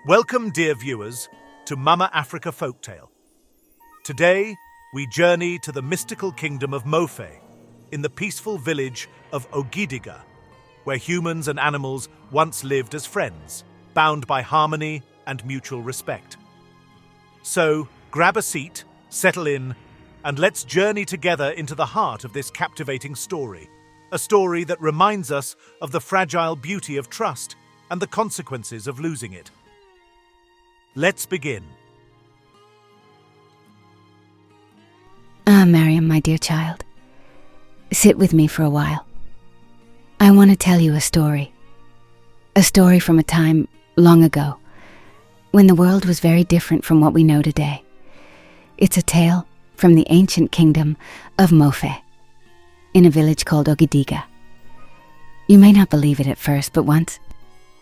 Welcome, dear viewers, to Mama Africa Folktale. Today, we journey to the mystical kingdom of Mofe, in the peaceful village of Ogidiga, where humans and animals once lived as friends, bound by harmony and mutual respect. So, grab a seat, settle in, and let's journey together into the heart of this captivating story, a story that reminds us of the fragile beauty of trust and the consequences of losing it. Let's begin. Mariam, my dear child, sit with me for a while. I want to tell you a story from a time long ago, when the world was very different from what we know today. It's a tale from the ancient kingdom of Mofe, in a village called Ogidiga. You may not believe it at first, but once,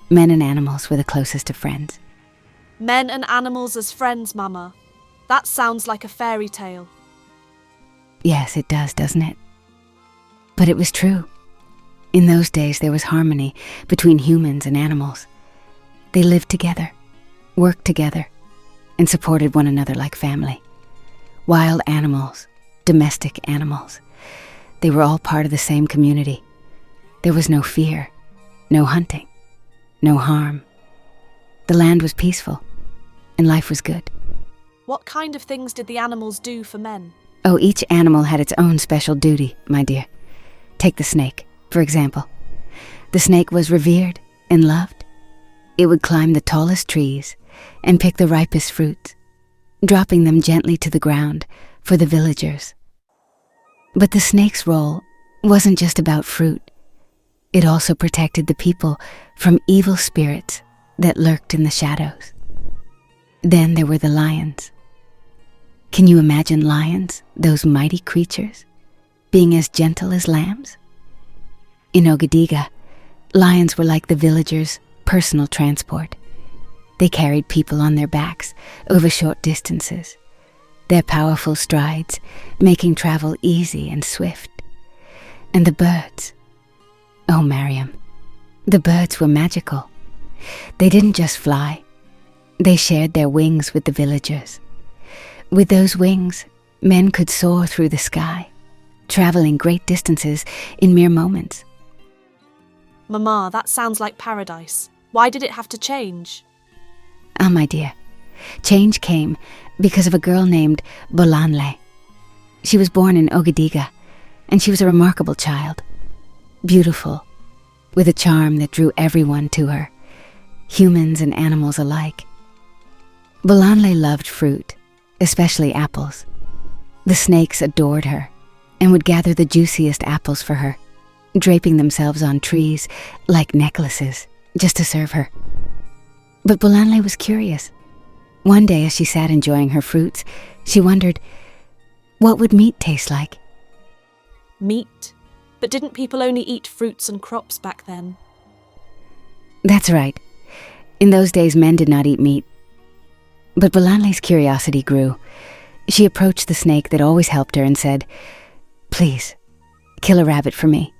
men and animals were the closest of friends. Men and animals as friends, Mama. That sounds like a fairy tale. Yes, it does, doesn't it? But it was true. In those days, there was harmony between humans and animals. They lived together, worked together, and supported one another like family. Wild animals, domestic animals, they were all part of the same community. There was no fear, no hunting, no harm. The land was peaceful, and life was good. What kind of things did the animals do for men? Oh, each animal had its own special duty, my dear. Take the snake, for example. The snake was revered and loved. It would climb the tallest trees and pick the ripest fruits, dropping them gently to the ground for the villagers. But the snake's role wasn't just about fruit. It also protected the people from evil spirits that lurked in the shadows. Then there were the lions. Can you imagine lions, those mighty creatures, being as gentle as lambs? In Ogidiga, lions were like the villagers' personal transport. They carried people on their backs over short distances, their powerful strides making travel easy and swift. And the birds, oh Mariam, the birds were magical. They didn't just fly, they shared their wings with the villagers. With those wings, men could soar through the sky, traveling great distances in mere moments. Mama, that sounds like paradise. Why did it have to change? Ah, my dear, change came because of a girl named Bolanle. She was born in Ogidiga, and she was a remarkable child. Beautiful, with a charm that drew everyone to her, humans and animals alike. Bolanle loved fruit, especially apples. The snakes adored her and would gather the juiciest apples for her, draping themselves on trees like necklaces just to serve her. But Bolanle was curious. One day as she sat enjoying her fruits, she wondered, what would meat taste like? Meat? But didn't people only eat fruits and crops back then? That's right. In those days, men did not eat meat. But Bolanle's curiosity grew. She approached the snake that always helped her and said, "Please, kill a rabbit for me.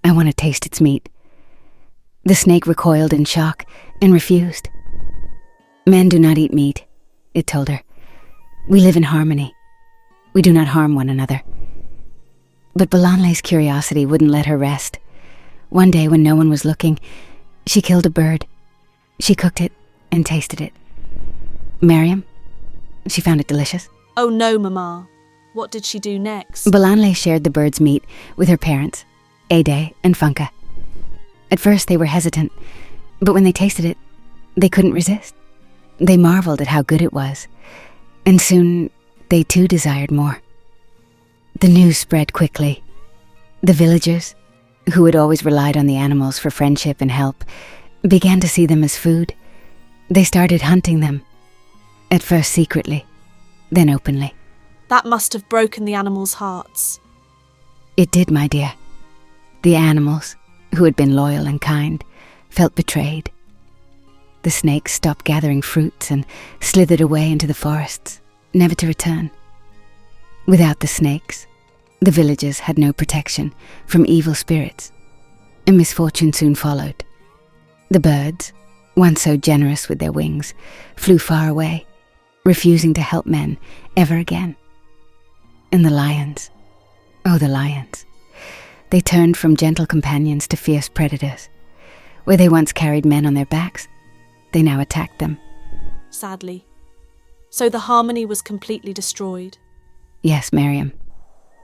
I want to taste its meat." The snake recoiled in shock and refused. "Men do not eat meat," it told her. "We live in harmony. We do not harm one another." But Bolanle's curiosity wouldn't let her rest. One day when no one was looking, she killed a bird. She cooked it and tasted it. Mariam, she found it delicious. Oh no, Mama. What did she do next? Bolanle shared the bird's meat with her parents, Ade and Funka. At first they were hesitant, but when they tasted it, they couldn't resist. They marveled at how good it was, and soon they too desired more. The news spread quickly. The villagers, who had always relied on the animals for friendship and help, began to see them as food. They started hunting them, at first secretly, then openly. That must have broken the animals' hearts. It did, my dear. The animals, who had been loyal and kind, felt betrayed. The snakes stopped gathering fruits and slithered away into the forests, never to return. Without the snakes, the villagers had no protection from evil spirits, and misfortune soon followed. The birds, once so generous with their wings, flew far away, refusing to help men ever again. And the lions, oh the lions, they turned from gentle companions to fierce predators. Where they once carried men on their backs, they now attacked them. Sadly. So the harmony was completely destroyed. Yes, Miriam.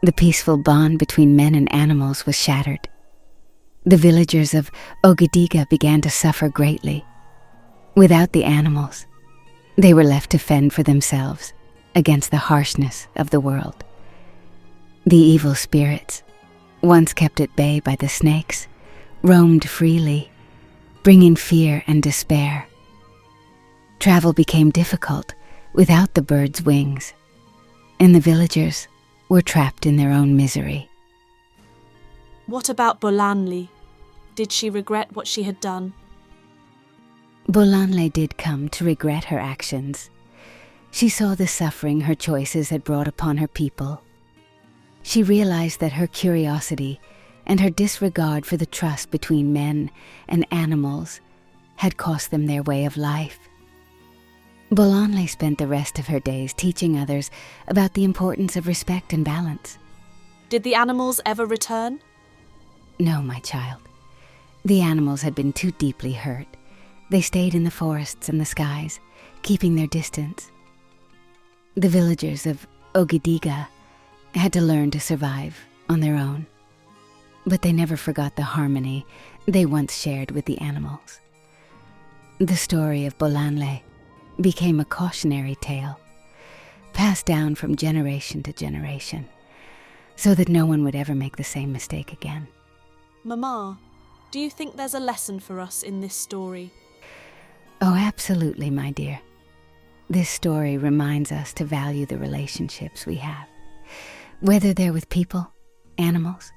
The peaceful bond between men and animals was shattered. The villagers of Ogediga began to suffer greatly. Without the animals, they were left to fend for themselves against the harshness of the world. The evil spirits, once kept at bay by the snakes, roamed freely, bringing fear and despair. Travel became difficult without the birds' wings, and the villagers were trapped in their own misery. What about Bolanli? Did she regret what she had done? Bolanle did come to regret her actions. She saw the suffering her choices had brought upon her people. She realized that her curiosity and her disregard for the trust between men and animals had cost them their way of life. Bolanle spent the rest of her days teaching others about the importance of respect and balance. Did the animals ever return? No, my child. The animals had been too deeply hurt. They stayed in the forests and the skies, keeping their distance. The villagers of Ogediga had to learn to survive on their own. But they never forgot the harmony they once shared with the animals. The story of Bolanle became a cautionary tale, passed down from generation to generation, so that no one would ever make the same mistake again. Mama, do you think there's a lesson for us in this story? Oh, absolutely, my dear. This story reminds us to value the relationships we have, whether they're with people, animals,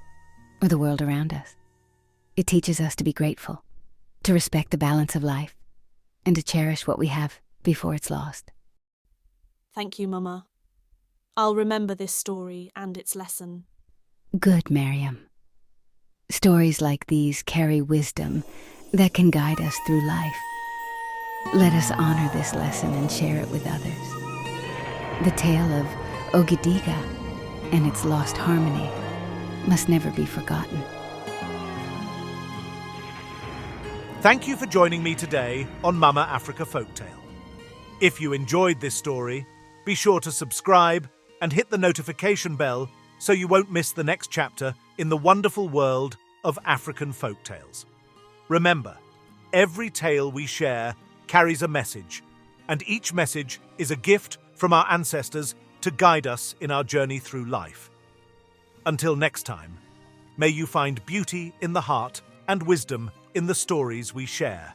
or the world around us. It teaches us to be grateful, to respect the balance of life, and to cherish what we have before it's lost. Thank you, Mama. I'll remember this story and its lesson. Good, Miriam. Stories like these carry wisdom that can guide us through life. Let us honor this lesson and share it with others. The tale of Ogediga and its lost harmony must never be forgotten. Thank you for joining me today on Mama Africa Folktale. If you enjoyed this story, be sure to subscribe and hit the notification bell so you won't miss the next chapter in the wonderful world of African folktales. Remember, every tale we share carries a message, and each message is a gift from our ancestors to guide us in our journey through life. Until next time, may you find beauty in the heart and wisdom in the stories we share.